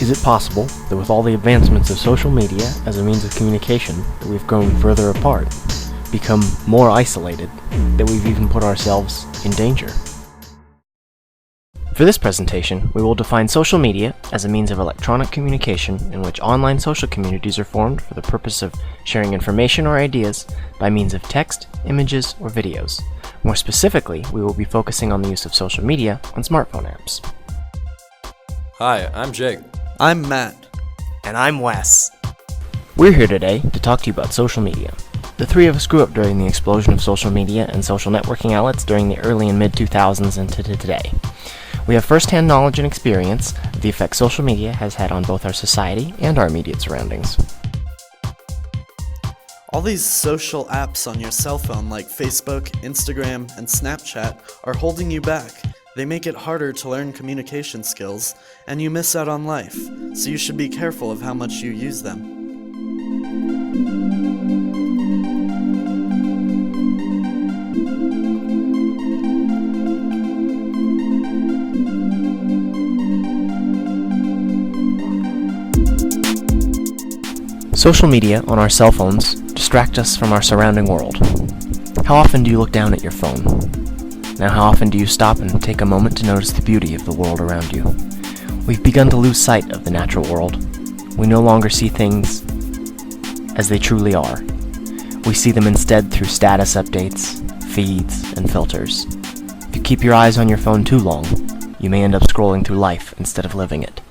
Is it possible that with all the advancements of social media as a means of communication, that we've grown further apart, become more isolated, that we've even put ourselves in danger? For this presentation, we will define social media as a means of electronic communication in which online social communities are formed for the purpose of sharing information or ideas by means of text, images, or videos. More specifically, we will be focusing on the use of social media on smartphone apps. Hi, I'm Jake. I'm Matt. And I'm Wes. We're here today to talk to you about social media. The three of us grew up during the explosion of social media and social networking outlets during the early and mid-2000s and to today. We have first-hand knowledge and experience of the effect social media has had on both our society and our immediate surroundings. All these social apps on your cell phone like Facebook, Instagram, and Snapchat are holding you back. They make it harder to learn communication skills, and you miss out on life, so you should be careful of how much you use them. Social media on our cell phones distract us from our surrounding world. How often do you look down at your phone? Now, how often do you stop and take a moment to notice the beauty of the world around you? We've begun to lose sight of the natural world. We no longer see things as they truly are. We see them instead through status updates, feeds, and filters. If you keep your eyes on your phone too long, you may end up scrolling through life instead of living it.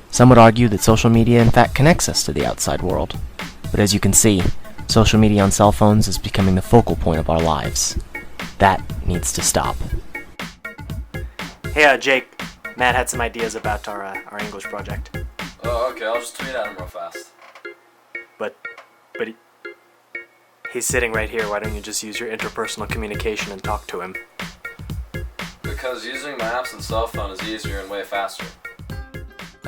Some would argue that social media in fact connects us to the outside world, but as you can see, social media on cell phones is becoming the focal point of our lives. That needs to stop. Hey, Jake. Matt had some ideas about our English project. Oh, okay, I'll just tweet at him real fast. But he's sitting right here. Why don't you just use your interpersonal communication and talk to him? Because using my apps and cell phone is easier and way faster.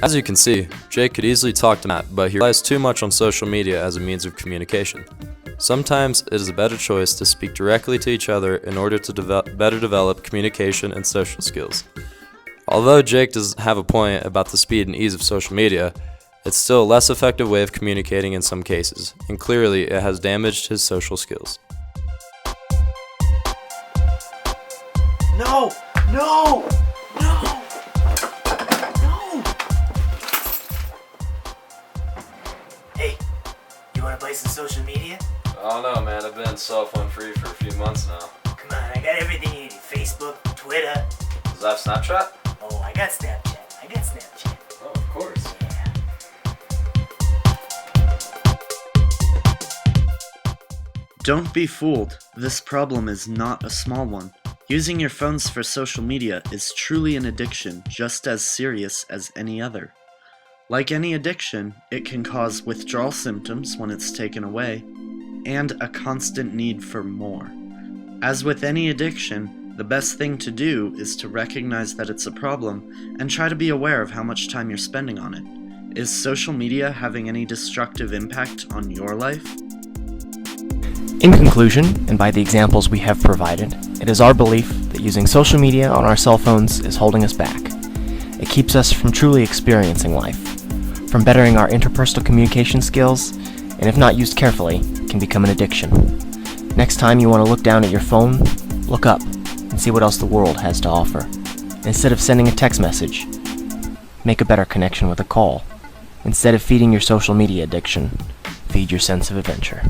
As you can see, Jake could easily talk to Matt, but he relies too much on social media as a means of communication. Sometimes it is a better choice to speak directly to each other in order to better develop communication and social skills. Although Jake does have a point about the speed and ease of social media, it's still a less effective way of communicating in some cases, and clearly it has damaged his social skills. No! No! No! Hey, you want to play some social media? I don't know, man. I've been cell phone free for a few months now. Come on, I got everything you need. Facebook, Twitter. Does that have Snapchat? Oh, I got Snapchat. Oh, of course. Yeah. Don't be fooled. This problem is not a small one. Using your phones for social media is truly an addiction, just as serious as any other. Like any addiction, it can cause withdrawal symptoms when it's taken away, and a constant need for more. As with any addiction, the best thing to do is to recognize that it's a problem and try to be aware of how much time you're spending on it. Is social media having any destructive impact on your life? In conclusion, and by the examples we have provided, it is our belief that using social media on our cell phones is holding us back. It keeps us from truly experiencing life, from bettering our interpersonal communication skills, and if not used carefully, can become an addiction. Next time you want to look down at your phone, look up and see what else the world has to offer. Instead of sending a text message, make a better connection with a call. Instead of feeding your social media addiction, feed your sense of adventure.